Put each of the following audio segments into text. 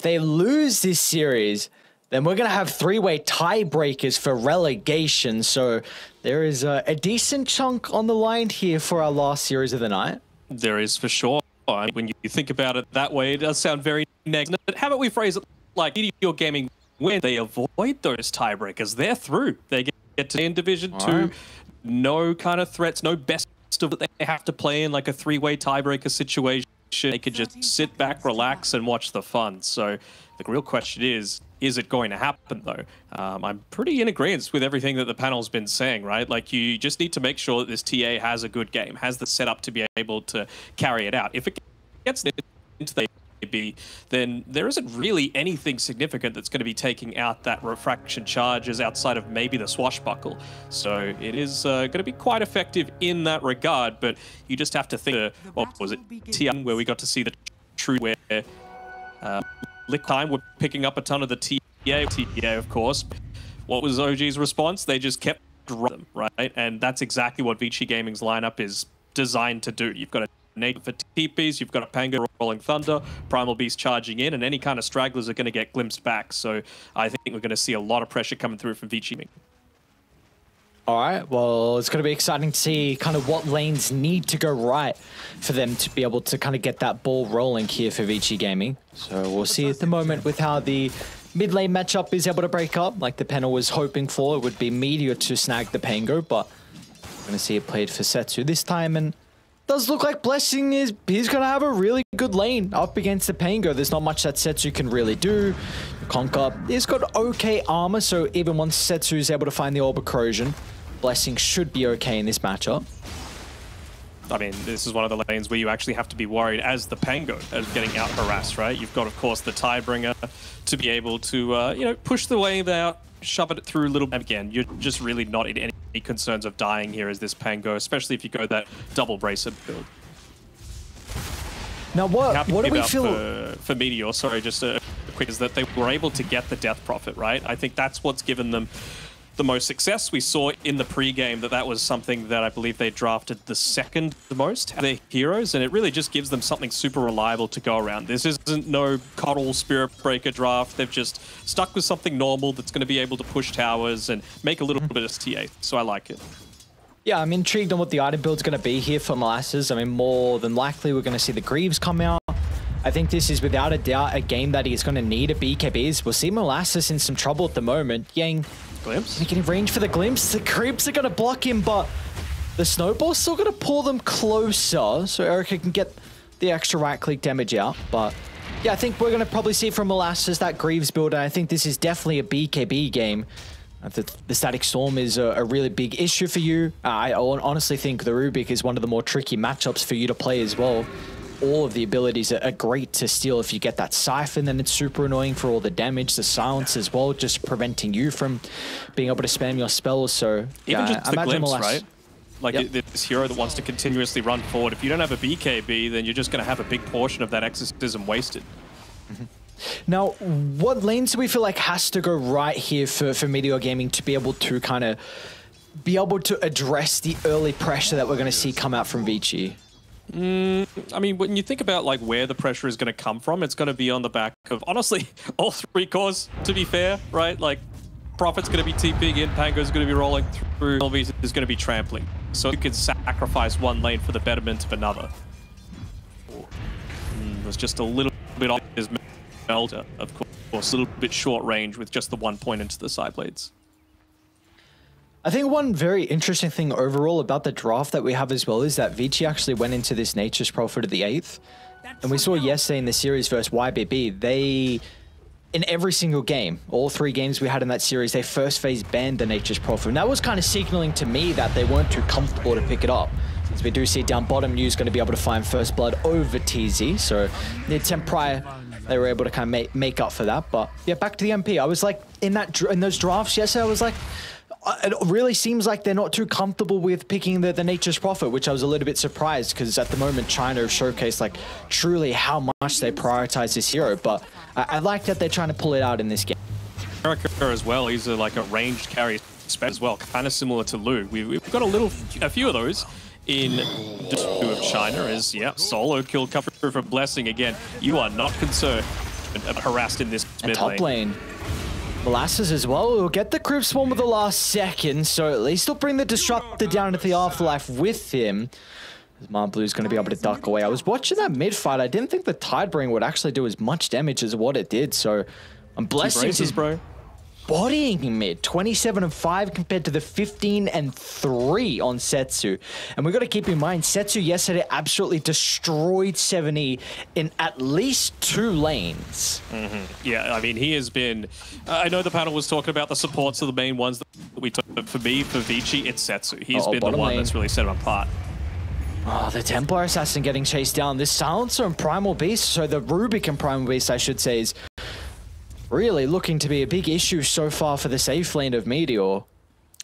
they lose this series, then we're going to have three-way tiebreakers for relegation. So there is a decent chunk on the line here for our last series of the night. There is for sure. When you think about it that way, it does sound very negative. But how about we phrase it like Meteor Gaming when they avoid those tiebreakers? They're through. They get to in Division 2. No kind of threats, no best of that they have to play in like a three-way tiebreaker situation. They could just sit back, relax, and watch the fun. So the real question is it going to happen, though? I'm pretty in agreement with everything that the panel's been saying, right? Like, you just need to make sure that this TA has a good game, has the setup to be able to carry it out. If it gets into the AB, then there isn't really anything significant that's going to be taking out that refraction charges outside of maybe the swashbuckle. So it is going to be quite effective in that regard, but you just have to think, what was it, TA, where we got to see the true where Lick Time were picking up a ton of the TA, of course. What was OG's response? They just kept them, right? And that's exactly what Vici Gaming's lineup is designed to do. You've got a Native for TPs, you've got a Pango rolling Thunder, Primal Beast charging in, and any kind of stragglers are going to get glimpsed back. So I think we're going to see a lot of pressure coming through from Vici Gaming. All right, well, it's going to be exciting to see kind of what lanes need to go right for them to be able to kind of get that ball rolling here for Vici Gaming. So we'll see at the moment with how the mid lane matchup is able to break up. Like the panel was hoping for, it would be Meteor to snag the Pango, but we're going to see it played for Setsu this time, and does look like Blessing he's going to have a really good lane up against the Pango. There's not much that Setsu can really do. Conker, he's got okay armor, so even once Setsu is able to find the Orb of Corrosion, Blessing should be okay in this matchup. I mean, this is one of the lanes where you actually have to be worried as the Pango of getting out harassed, right? You've got, of course, the Tiebringer to be able to, you know, push the wave out, shove it through a little bit. Again, you're just really not in any concerns of dying here as this Pango, especially if you go that double bracer build. Now, what do we feel for Meteor? Sorry, just a quick, is that they were able to get the Death Prophet, right? I think that's what's given them the most success. We saw in the pre-game that was something that I believe they drafted the second most of their heroes, and it really just gives them something super reliable to go around. This isn't no coddle Spirit Breaker draft. They've just stuck with something normal that's going to be able to push towers and make a little bit of TA, so I like it. Yeah, I'm intrigued on what the item build's going to be here for Molasses. I mean, more than likely we're going to see the Greaves come out. I think this is without a doubt a game that he's going to need a BKBs. We'll see Molasses in some trouble at the moment. Yang, Glimpse? getting range for the Glimpse. The creeps are going to block him, but the Snowball's still going to pull them closer so Erica can get the extra right-click damage out. But yeah, I think we're going to probably see from Molasses that Greaves build, and I think this is definitely a BKB game. The Static Storm is a really big issue for you. I honestly think the Rubik is one of the more tricky matchups for you to play as well. All of the abilities are great to steal. If you get that Siphon, then it's super annoying for all the damage. The Silence as well, just preventing you from being able to spam your spells. So even just the Glimpse, right? Like Yep. this hero that wants to continuously run forward. If you don't have a BKB, then you're just going to have a big portion of that exorcism wasted. Now, what lanes do we feel like has to go right here for Meteor Gaming to be able to kind of be able to address the early pressure that we're going to see come out from Vici? I mean, when you think about like where the pressure is going to come from, it's going to be on the back of, honestly, all three cores, to be fair, right? Like, Prophet's going to be TPing in, Pango's going to be rolling through, Elvis is going to be trampling. So you can sacrifice one lane for the betterment of another. There's just a little bit off his Melter, of course, a little bit short range with just the 1 point into the side blades. I think one very interesting thing overall about the draft that we have as well is that Vici actually went into this Nature's Prophet at the 8th. And we saw yesterday in the series versus YBB, they, in every single game, all 3 games we had in that series, they first phase banned the Nature's Prophet. And that was kind of signaling to me that they weren't too comfortable to pick it up. Since we do see down bottom, New's going to be able to find First Blood over TZ. So the attempt prior, they were able to kind of make up for that. But yeah, back to the MP. I was like, in those drafts yesterday, I was like, it really seems like they're not too comfortable with picking the Nature's Prophet, which I was a little bit surprised because at the moment China have showcased like truly how much they prioritize this hero. But I like that they're trying to pull it out in this game. America as well, he's like a ranged carry spec as well, kind of similar to Lu. We've got a few of those in Dota of China as, yeah, solo kill cover for Blessing again. You are not concerned harassed in this mid top lane. Molasses as well will get the creep swarm with the last second, so at least he'll bring the Disruptor down into the Afterlife with him. Blue's going to be able to duck away. I was watching that mid fight. I didn't think the Tidebringer would actually do as much damage as what it did, so I'm blessing his bro. Bodying him mid, 27-5 compared to the 15-3 on Setsu. And we've got to keep in mind, Setsu yesterday absolutely destroyed 70 in at least 2 lanes. Yeah, I mean, he has been... I know the panel was talking about the supports of the main ones that we took, but for me, for Vici, it's Setsu. He's been the one that's really set him apart. Oh, the Templar Assassin getting chased down. This Silencer and Primal Beast, so the Rubik and Primal Beast, I should say, is really looking to be a big issue so far for the safe lane of Meteor.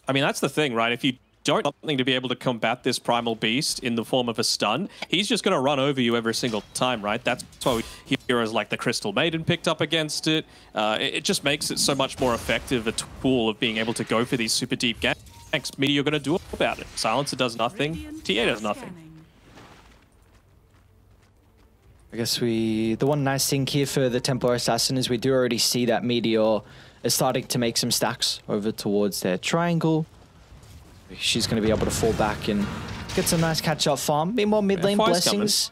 I mean, that's the thing, right? If you don't have something to be able to combat this Primal Beast in the form of a stun, he's just going to run over you every single time, right? That's why heroes like the Crystal Maiden picked up against it. It just makes it so much more effective a tool of being able to go for these super deep ganks. Meteor going to do about it. Silencer does nothing. TA does nothing. I guess the one nice thing here for the Templar Assassin is we do already see that Meteor is starting to make some stacks over towards their triangle. She's going to be able to fall back and get some nice catch-up farm. Meanwhile, mid lane Blessings.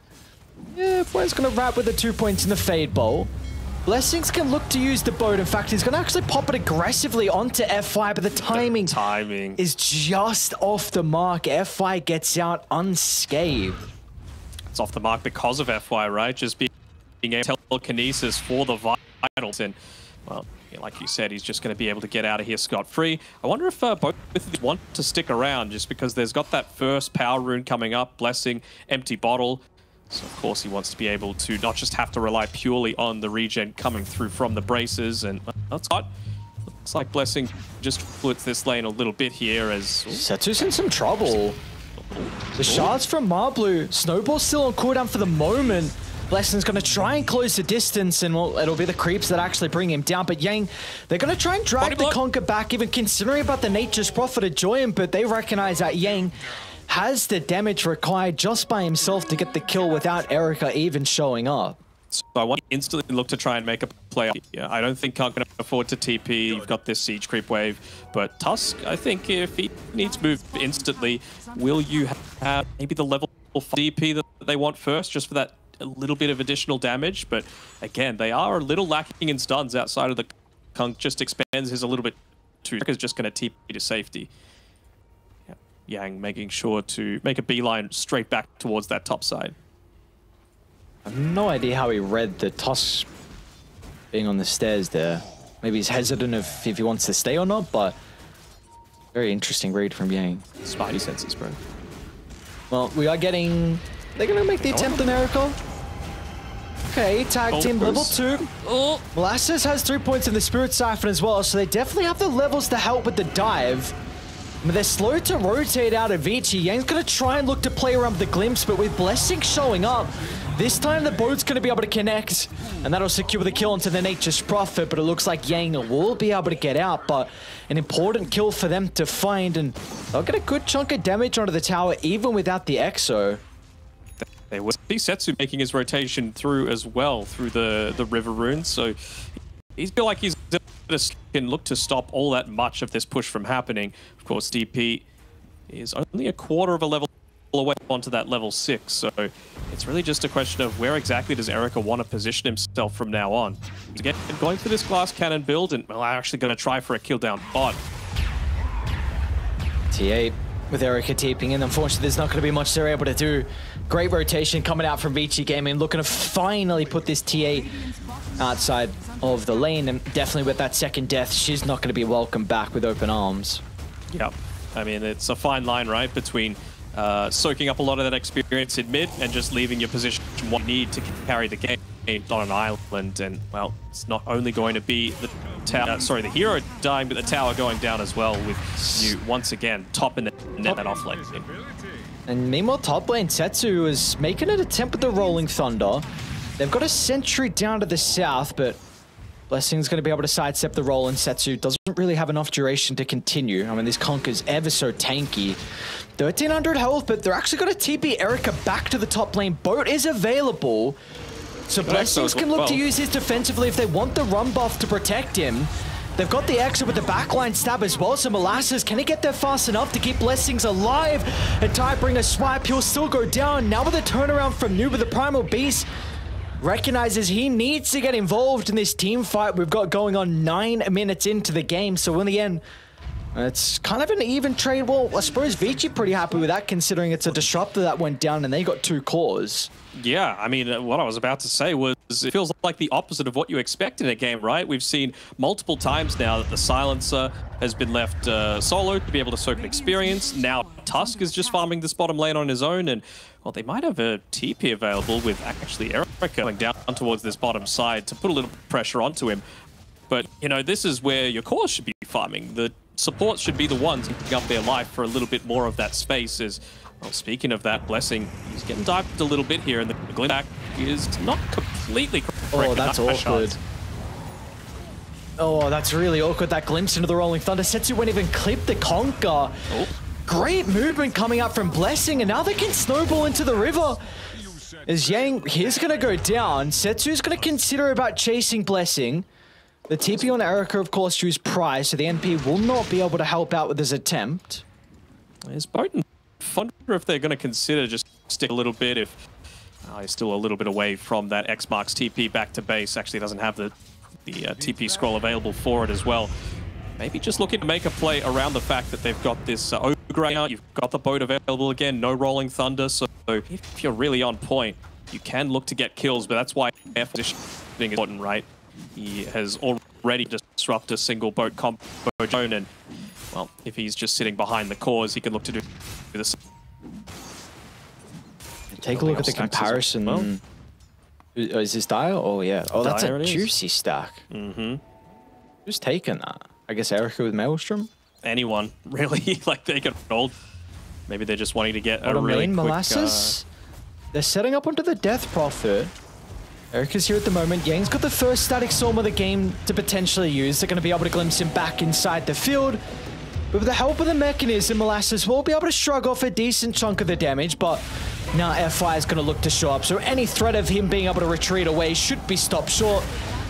Yeah, Fire's going to wrap with the 2 points in the Fade Bowl. Blessings can look to use the boat. In fact, he's going to actually pop it aggressively onto Fi, but the timing is just off the mark. Fi gets out unscathed. It's off the mark because of Fi, right? Just being able to telekinesis for the vitals. And, well, like you said, he's just going to be able to get out of here scot-free. I wonder if both of these want to stick around just because there's got that first power rune coming up, Blessing, empty bottle. So, of course, he wants to be able to not just have to rely purely on the regen coming through from the braces. And that's hot. Looks like Blessing just flips this lane a little bit here as... Setsu's in some trouble. The shards from Marblu. Snowball's still on cooldown for the moment. Blessing's going to try and close the distance, and well, it'll be the creeps that actually bring him down. But Yang, they're going to try and drag the Conquer back, even considering about the Nature's Prophet to join him, but they recognize that Yang has the damage required just by himself to get the kill without Erica even showing up. So I want to instantly look to try and make a play. Yeah, I don't think Conk can afford to TP. You've got this siege creep wave. But Tusk, I think if he needs to move instantly, will you have maybe the level 5 DP that they want first, just for that a little bit of additional damage? But again, they are a little lacking in stuns outside of the Conk. Just expands his a little bit too. Is just going to TP to safety. Yeah. Yang making sure to make a beeline straight back towards that top side. I have no idea how he read the Tusk being on the stairs there. Maybe he's hesitant if he wants to stay or not, but very interesting read from Yang. Spidey senses, bro. Well, we are getting... They're going to make the attempt on Erica. Okay, tag team level 2. Molasses has 3 points in the Spirit Siphon as well, so they definitely have the levels to help with the dive. But they're slow to rotate out of Vici. Yang's going to try and look to play around with the Glimpse, but with Blessing showing up, this time the boat's going to be able to connect, and that'll secure the kill into the Nature's Prophet, but it looks like Yang will be able to get out, but an important kill for them to find, and they'll get a good chunk of damage onto the tower even without the Exo. They will see Setsu making his rotation through as well, through the river runes, so he's feel like he's can look to stop all that much of this push from happening. Of course, DP is only a quarter of a level away onto that level 6, so it's really just a question of where exactly does Erica want to position himself from now on. Again, going for this glass cannon build, and well, I'm actually going to try for a kill down bot. T8 with Erica TPing in. Unfortunately, there's not going to be much they're able to do. Great rotation coming out from Vici Gaming, looking to finally put this TA outside of the lane, and definitely with that second death, she's not going to be welcomed back with open arms. Yep. I mean, it's a fine line, right, between soaking up a lot of that experience in mid and just leaving your position what you need to carry the game on an island. And, well, it's not only going to be the tower, sorry, the hero dying, but the tower going down as well, with you once again top in the net that off lane. And meanwhile, top lane Setsu is making an attempt with the Rolling Thunder. They've got a sentry down to the south, but Blessing's going to be able to sidestep the roll, and Setsu doesn't really have enough duration to continue. I mean, this Conk is ever so tanky. 1300 health, but they're actually going to TP Erica back to the top lane. Boat is available. So Blessings can look to use his defensively if they want the run buff to protect him. They've got the extra with the backline stab as well, so Molasses, can he get there fast enough to keep Blessings alive? And Tidebringer swipe, he'll still go down. Now with a turnaround from Noob with the Primal Beast, recognizes he needs to get involved in this team fight we've got going on 9 minutes into the game. So in the end, it's kind of an even trade. Well, I suppose Vici pretty happy with that, considering it's a disruptor that went down and they got 2 cores. Yeah, I mean, what I was about to say was it feels like the opposite of what you expect in a game, right? We've seen multiple times now that the Silencer has been left solo to be able to soak an experience. Now Tusk is just farming this bottom lane on his own, and well, they might have a TP available with actually Erica going down towards this bottom side to put a little pressure onto him. But, you know, this is where your cores should be farming. The supports should be the ones picking up their life for a little bit more of that space. As well, speaking of that, Blessing, he's getting dived a little bit here, and the glitch back is not completely correct. Oh, that's awkward. Oh, that's really awkward. That glimpse into the Rolling Thunder. Setsu won't even clip the Conquer. Oh. Great movement coming up from Blessing, and now they can snowball into the river. As Yang, he's going to go down. Setsu's going to consider about chasing Blessing. The TP on Erica, of course, used Price, so the NP will not be able to help out with his attempt. There's Botan. I wonder if they're going to consider just stick a little bit if he's still a little bit away from that X marks TP back to base. Actually doesn't have the TP scroll available for it as well. Maybe just looking to make a play around the fact that they've got this Ogre out, you've got the boat available again, no Rolling Thunder, so if you're really on point, you can look to get kills, but that's why air positioning is important, right? He has already disrupted a single boat combo zone, and well, if he's just sitting behind the cores, he can look to do this. Take a look at the comparison. Well. Is this Dire? Oh yeah. Oh, that's a juicy stack. Mm-hmm. Who's taking that? I guess Erica with Maelstrom? Anyone, really. Like, they can hold. Maybe they're just wanting to get a really quick... Molasses? They're setting up onto the Death Prophet. Erica's here at the moment. Yang's got the first static storm of the game to potentially use. They're going to be able to glimpse him back inside the field. But with the help of the mechanism, Molasses will be able to shrug off a decent chunk of the damage, but now FI is going to look to show up, so any threat of him being able to retreat away should be stopped short.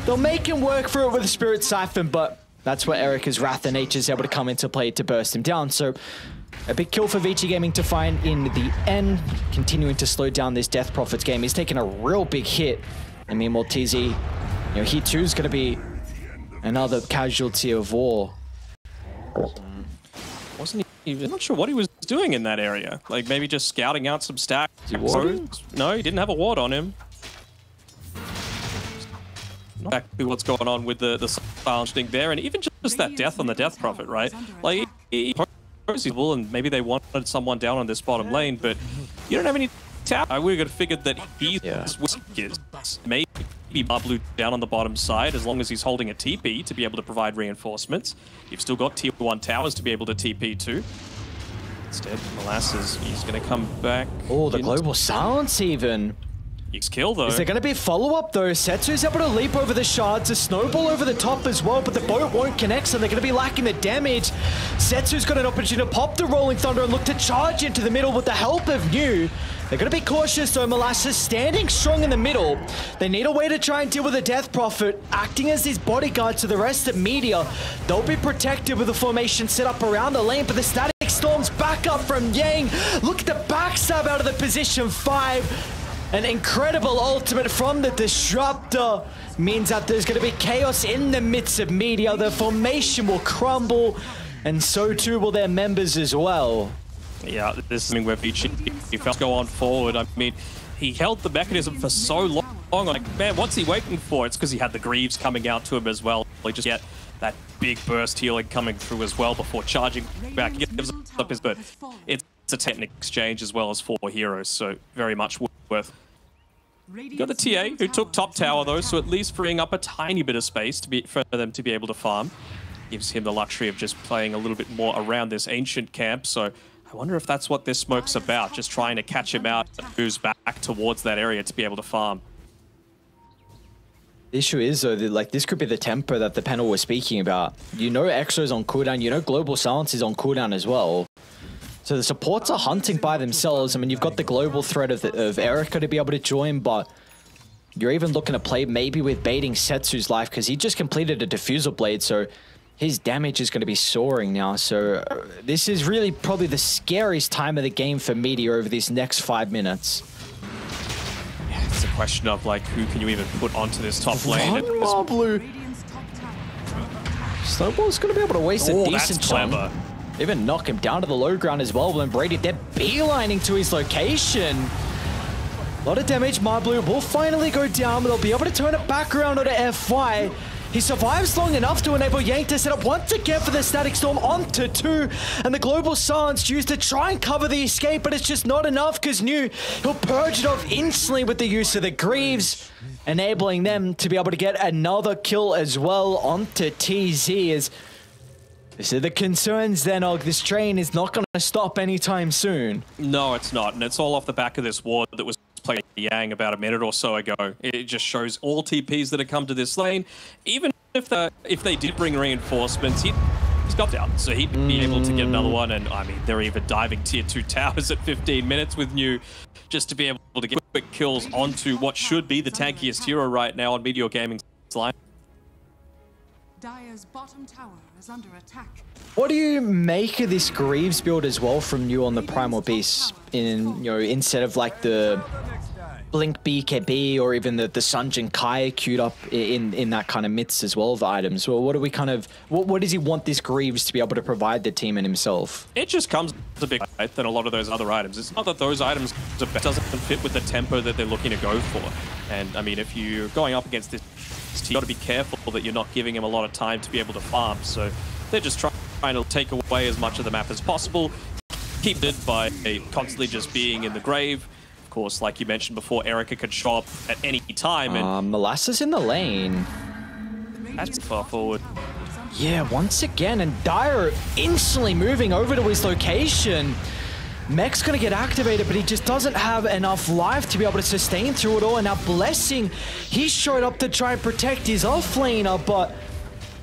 They'll make him work for it with the Spirit Siphon, but that's where Erica's Wrath of Nature is able to come into play to burst him down. So a big kill for Vici Gaming to find in the end, continuing to slow down this Death Prophet's game. He's taken a real big hit. I mean, Mortizi, you know, he too is going to be another casualty of war. Wasn't he? I'm not sure what he was doing in that area. Like maybe just scouting out some stacks. No, he didn't have a ward on him. Not exactly what's going on with the silencing there, and even just that death on the Death Prophet, right? Like he possible, and maybe they wanted someone down on this bottom lane, but you don't have any tap. I would have figured that he's maybe Blue down on the bottom side as long as he's holding a TP to be able to provide reinforcements. You've still got tier 1 towers to be able to TP to. Instead, Molasses, he's going to come back. Oh, the global silence even. He's killed though. Is there going to be follow-up though? Setsu's able to leap over the shards, a snowball over the top as well, but the boat won't connect, so they're going to be lacking the damage. Setsu's got an opportunity to pop the Rolling Thunder and look to charge into the middle with the help of New. They're going to be cautious though. Molasses standing strong in the middle. They need a way to try and deal with the Death Prophet, acting as his bodyguard to the rest of Meteor. They'll be protected with the formation set up around the lane, but the static storms back up from Yang. Look at the backstab out of the position 5. An incredible ultimate from the Disruptor means that there's going to be chaos in the midst of Meteor. The formation will crumble, and so too will their members as well. Yeah, this is something where Vici felt go on forward. I mean, he held the mechanism for so long. Like, man, what's he waiting for? It's because he had the Greaves coming out to him as well. He just get that big burst healing coming through as well before charging back. He gives up his bird. It's a technical exchange as well as 4 heroes, so very much worth. You got the TA who took top tower though, so at least freeing up a tiny bit of space for them to be able to farm. Gives him the luxury of just playing a little bit more around this ancient camp, so I wonder if that's what this smoke's about, just trying to catch him out and moves back towards that area to be able to farm. The issue is though, that, like, this could be the tempo that the panel was speaking about. You know Exo's on cooldown, you know Global Silence is on cooldown as well. So the supports are hunting by themselves. I mean, you've got the global threat of Erica to be able to join, but You're even looking to play maybe with baiting Setsu's life because he just completed a diffusal blade, so his damage is going to be soaring now. So this is really probably the scariest time of the game for Meteor over these next 5 minutes. Yeah, it's a question of like who can you even put onto this top lane. Blue. Snowball's going to be able to waste a decent chunk. Even knock him down to the low ground as well. When Brady, they're beelining to his location. A lot of damage. Blue will finally go down, but they'll be able to turn it back around onto FY. He survives long enough to enable Yank to set up once again for the Static Storm onto 2, and the Global Silence used to try and cover the escape, but it's just not enough because New, he'll purge it off instantly with the use of the Greaves, enabling them to be able to get another kill as well onto TZ. As this is the concerns then, Og. This train is not going to stop anytime soon. No, it's not, and it's all off the back of this ward that was played Yang about a minute or so ago. It just shows all TPs that have come to this lane. Even if they did bring reinforcements, he's got down, so he'd be able to get another one. And I mean, they're even diving tier 2 towers at 15 minutes with New, just to be able to get quick kills onto what should be the tankiest hero right now on Meteor Gaming's line. Dire's bottom tower is under attack. What do you make of this Greaves build as well from New on the Primal Beast? Instead of like the Blink BKB or even the Sunjin Kai queued up in that kind of midst as well of items. Well, what do we kind of, what does he want this Greaves to be able to provide the team and himself? It just comes a bit right than a lot of those other items. It's not that those items doesn't fit with the tempo that they're looking to go for. And I mean, if you're going up against this, you got to be careful that you're not giving him a lot of time to be able to farm. So they're just trying to take away as much of the map as possible, keep it by constantly just being in the grave. Of course, like you mentioned before, Erica could show up at any time. And Molasses in the lane. That's far forward. Yeah, once again, and Dire instantly moving over to his location. Mech's gonna get activated, but he just doesn't have enough life to be able to sustain through it all. And now Blessing, he showed up to try and protect his offlaner, but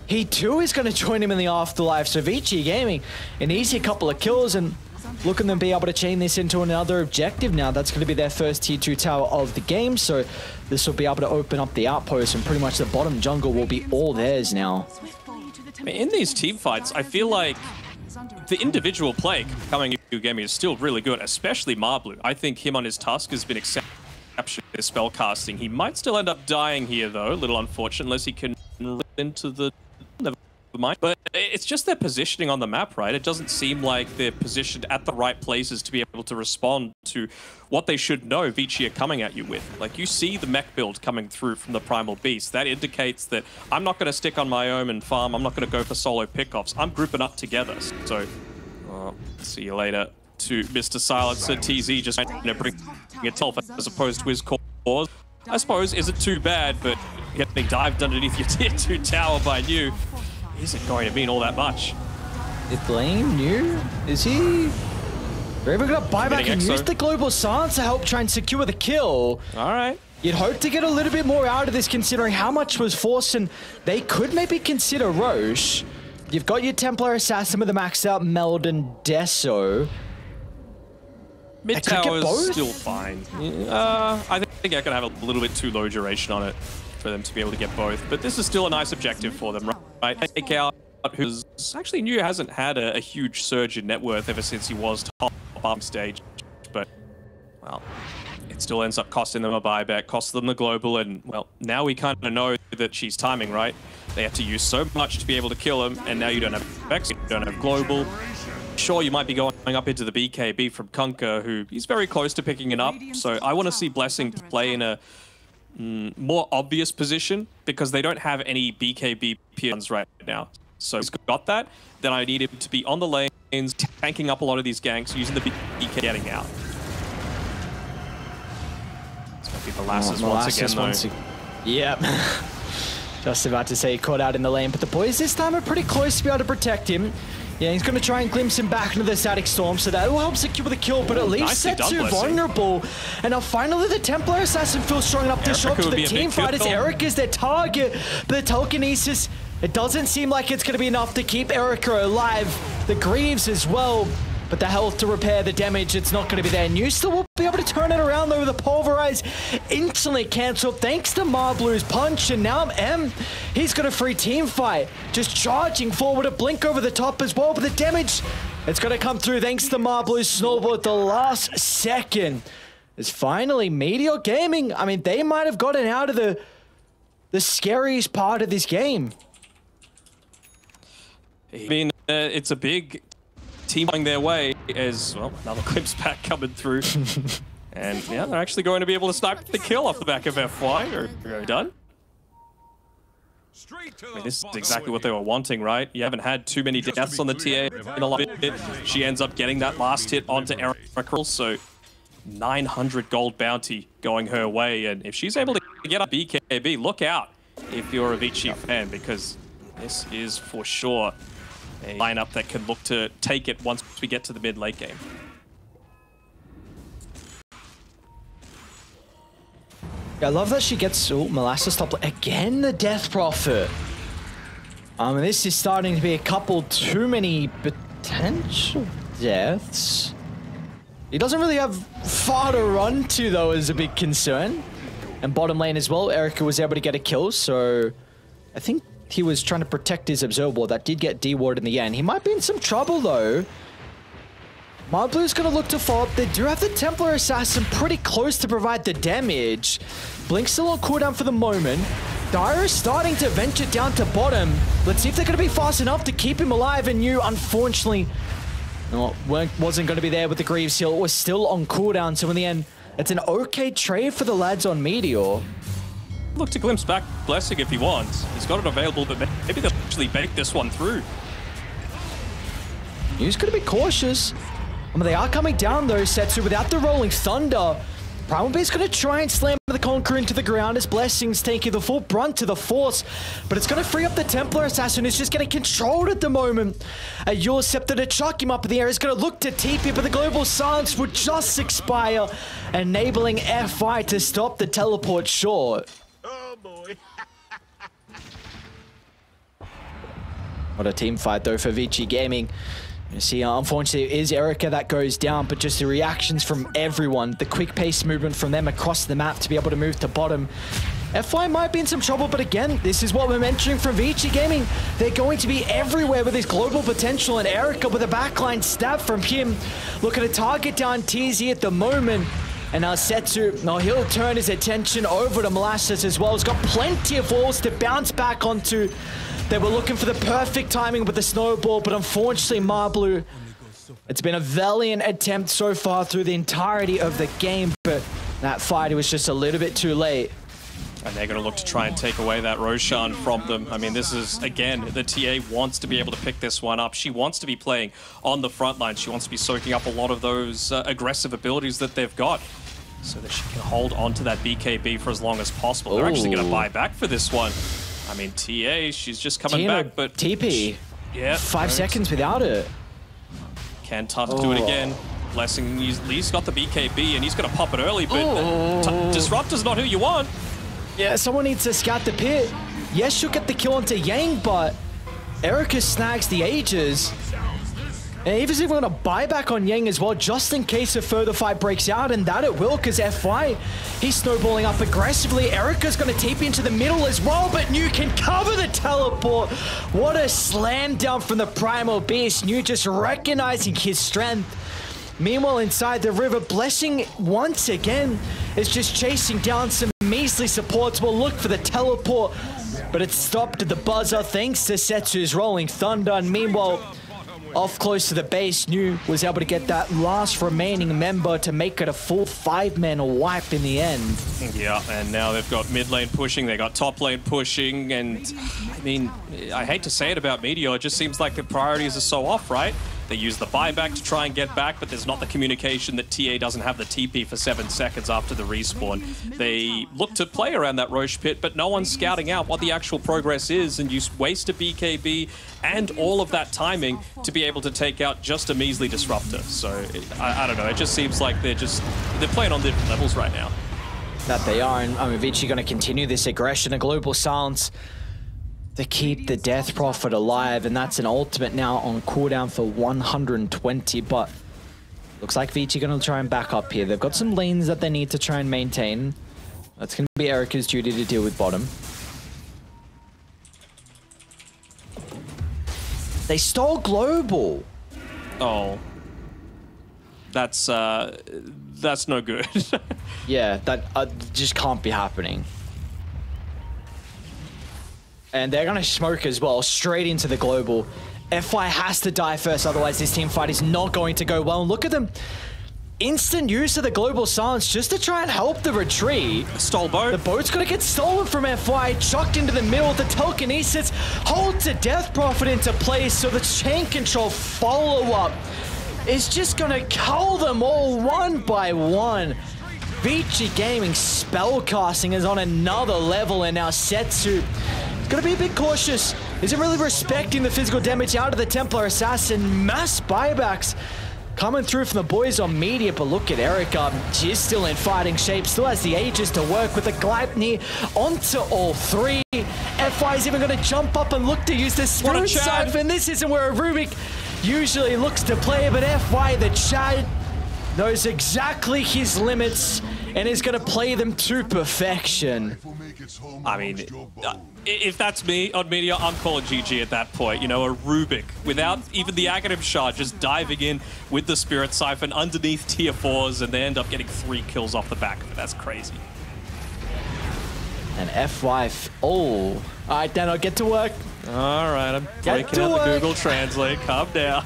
he too is gonna join him in the afterlife. So Vici Gaming, an easy couple of kills and looking to be able to chain this into another objective now. That's going to be their first tier 2 tower of the game, so this will be able to open up the outpost and pretty much the bottom jungle will be all theirs now. In these team fights, I feel like the individual play coming into gaming is still really good, especially Marblu. I think him on his Tusk has been exceptional with spell casting. He might still end up dying here though, a little unfortunate, unless he can into the... But it's just their positioning on the map, right? It doesn't seem like they're positioned at the right places to be able to respond to what they should know Vici are coming at you with. Like, you see the mech build coming through from the Primal Beast. That indicates that I'm not going to stick on my own and farm. I'm not going to go for solo pickoffs. I'm grouping up together. So, see you later to Mr. Silencer. TZ just bring itself as opposed to his cause. I suppose, is it too bad, but getting dived underneath your tier 2 tower by New isn't going to mean all that much. Is Lane New? Is he? They're even going to buy back and use the Global Silence to help try and secure the kill. All right. You'd hope to get a little bit more out of this considering how much was forced, and they could maybe consider Roche. You've got your Templar Assassin with the maxed out Meld and Deso. Mid tower is still fine. I think I can have a little bit too low duration on it for them to be able to get both, but this is still a nice objective for them, right? Take out who's actually New hasn't had a huge surge in net worth ever since he was top up stage, but well, it still ends up costing them a buyback, costs them the global, and well, now we kind of know that she's timing, right? They have to use so much to be able to kill him, and now you don't have Vex, you don't have global. Sure, you might be going up into the BKB from Kunkka, who he's very close to picking it up, so I want to see Blessing play in a more obvious position because they don't have any BKB peons right now. So he's got that. Then I need him to be on the lanes, tanking up a lot of these ganks, using the BK getting out. It's going to be Molasses once again, though. Yep. Just about to say he caught out in the lane, but the boys this time are pretty close to be able to protect him. Yeah, he's going to try and glimpse him back into the Static Storm, so that will help secure the kill, but at least Setsu vulnerable. And now finally the Templar Assassin feels strong enough to show up to the team fight as Eric is their target. But the telekinesis, it doesn't seem like it's going to be enough to keep Erica alive. The Greaves as well. but the health to repair the damage, it's not going to be there. New still will be able to turn it around though. The Pulverize instantly cancelled thanks to Marblu's punch, and now M, he's got a free team fight. Just charging forward, a blink over the top as well, but the damage, it's going to come through thanks to Marblu's snowball at the last second. It's finally Meteor Gaming. I mean, they might have gotten out of the scariest part of this game. I mean, it's a big team going their way as, well, another glimpse pack coming through. And yeah, they're actually going to be able to snipe the kill off the back of FY. Are done? I mean, this is exactly what they were wanting, right? You haven't had too many deaths on the TA in a lot of it. She ends up getting that last hit onto Erica, so 900 gold bounty going her way. And if she's able to get up BKB, look out if you're a Vici fan, because this is for sure a lineup that can look to take it once we get to the mid-late game. Yeah, I love that she gets Molasses top again. The Death Prophet. This is starting to be a couple too many potential deaths. He doesn't really have far to run to though, is a big concern. And bottom lane as well, Erica was able to get a kill, so I think he was trying to protect his observable. That did get D-ward in the end. He might be in some trouble though. Marblu's gonna look to follow up. They do have the Templar Assassin pretty close to provide the damage. Blink's still on cooldown for the moment. Dyer's starting to venture down to bottom. Let's see if they're gonna be fast enough to keep him alive, and you, unfortunately, wasn't gonna be there with the Greaves heal. It was still on cooldown, so in the end, it's an okay trade for the lads on Meteor. Look to glimpse back Blessing if he wants. He's got it available, but maybe they'll actually bake this one through. New's gonna be cautious. They are coming down though, Setsu, without the Rolling Thunder. Primal Beast's gonna try and slam the Conqueror into the ground as Blessing's taking the full brunt to the Force, but it's gonna free up the Templar Assassin, who's just getting controlled at the moment. A Yule Scepter to chuck him up in the air is gonna look to TP, but the Global Silence would just expire, enabling FI to stop the teleport short. Oh boy. What a team fight though for Vici Gaming. You see, unfortunately, it is Erica that goes down, but just the reactions from everyone, the quick pace movement from them across the map to be able to move to bottom. FY might be in some trouble, but again, this is what we're mentioning from Vici Gaming. They're going to be everywhere with his global potential, and Erica with a backline stab from him. Looking to target down TZ at the moment. And now Setsu, he'll turn his attention over to Molasses as well. He's got plenty of walls to bounce back onto. They were looking for the perfect timing with the snowball, but unfortunately Marblu, it's been a valiant attempt so far through the entirety of the game, but that fight, it was just a little bit too late. And they're going to look to try and take away that Roshan from them. I mean, this is, again, the TA wants to be able to pick this one up. She wants to be playing on the front line. She wants to be soaking up a lot of those aggressive abilities that they've got, so that she can hold on to that BKB for as long as possible. They're actually going to buy back for this one. I mean, TA, she's just coming back, but... TP. Yeah. 5 seconds without it. Can Tough do it again. Blessing, he's got the BKB, and he's going to pop it early, but Disruptor's not who you want. Yeah, someone needs to scout the pit. Yes, she'll get the kill onto Yang, but Erica snags the Aegis. And Eva's even going to buy back on Yang as well, just in case a further fight breaks out, and that it will, because FY, he's snowballing up aggressively. Erica's going to TP into the middle as well, but New can cover the teleport. What a slam down from the Primal Beast. New just recognizing his strength. Meanwhile, inside the river, Blessing once again is just chasing down some measly supports. Will look for the teleport, but it's stopped at the buzzer thanks to Setsu's Rolling Thunder. And meanwhile, off close to the base, New was able to get that last remaining member to make it a full 5-man wipe in the end. Yeah, and now they've got mid lane pushing, they got top lane pushing, and I mean, I hate to say it about Meteor, it just seems like the priorities are so off, right? They use the buyback to try and get back, but there's not the communication that TA doesn't have the TP for 7 seconds after the respawn. They look to play around that Roche pit, but no one's scouting out what the actual progress is, and you waste a BKB and all of that timing to be able to take out just a measly Disruptor. So, I don't know, it just seems like they're playing on different levels right now. That they are, and I mean, Vici going to continue this aggression, a Global Silence. to keep the Death Prophet alive, and that's an ultimate now on cooldown for 120, but looks like Vici gonna try and back up here. They've got some lanes that they need to try and maintain. That's gonna be Erica's duty to deal with bottom. They stole global. Oh. That's no good. Yeah, that just can't be happening. And they're gonna smoke as well, straight into the global. FY has to die first, otherwise this team fight is not going to go well. And look at them. Instant use of the global silence just to try and help the retreat. Stole boat. The boat's gonna get stolen from FY, chucked into the middle. The telekinesis holds the Death Prophet into place, so the chain control follow-up is just gonna kill them all one by one. Vici Gaming spellcasting is on another level, and now Setsu gonna be a bit cautious. Isn't really respecting the physical damage out of the Templar Assassin. Mass buybacks coming through from the boys on Meteor, but look at Erica. She's still in fighting shape, still has the Aegis to work with the Gleipnir onto all three. FY is even going to jump up and look to use the Spirit Siphon. This isn't where a Rubik usually looks to play, but FY, the Chad, knows exactly his limits and is going to play them to perfection. I mean, if that's me on Meteor, I'm calling GG at that point. You know, a Rubik without even the Aghanim Shard, just diving in with the Spirit Siphon underneath tier 4s, and they end up getting 3 kills off the back of it. That's crazy. And FY, all right, then I'll get to work. All right, I'm breaking out the Google Translate. Calm down.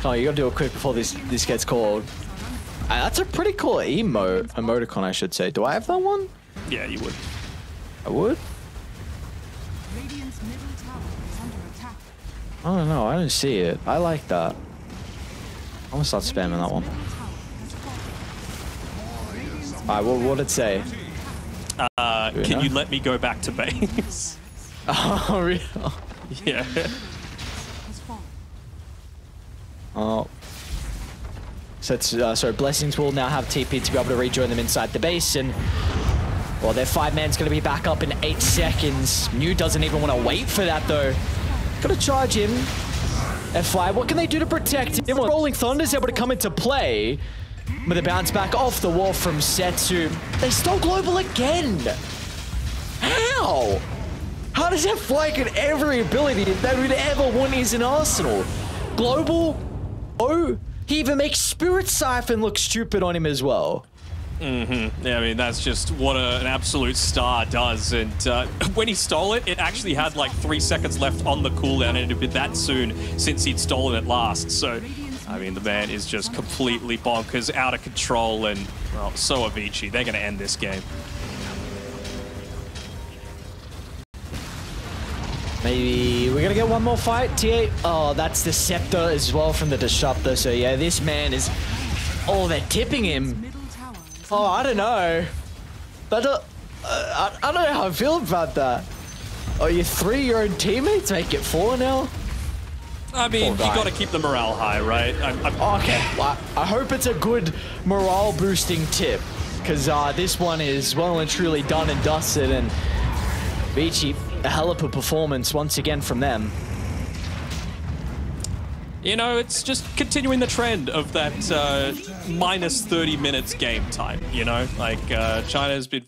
Oh, you gotta do it quick before this gets called. That's a pretty cool emoticon, I should say. Do I have that one? Yeah, you would. I would? Radiant's middle tower is under attack. I don't know. I don't see it. I like that. I'm gonna start spamming that one. Alright, what did it say? Can you let me go back to base? Oh, really? Yeah. Oh. So it's, sorry, Blessings will now have TP to be able to rejoin them inside the base, and well, their 5-man's going to be back up in 8 seconds. Mew doesn't even want to wait for that, though. Got to charge him. FY, what can they do to protect him? Rolling Thunder's able to come into play with a bounce back off the wall from Setsu. They stole global again. How? How does FY get every ability that would ever want is in Arsenal? Global? Oh, he even makes Spirit Siphon look stupid on him as well. Mm-hmm. Yeah, I mean, that's just what an absolute star does. And when he stole it, it actually had like 3 seconds left on the cooldown, and it had been that soon since he'd stolen it last. So, I mean, the man is just completely bonkers, out of control, and, well, so are Vici. They're going to end this game. Maybe we're gonna get one more fight, T8. Oh, that's the Scepter as well from the Disruptor. So yeah, this man is... Oh, they're tipping him. Oh, I don't know. But I don't know how I feel about that. Oh, you 3 your own teammates make it 4 now? I mean, you got to keep the morale high, right? Okay, well, I hope it's a good morale boosting tip, because this one is well and truly done and dusted, and Vici, a hell of a performance once again from them. You know, it's just continuing the trend of that minus 30 minutes game time, you know? Like, China's been...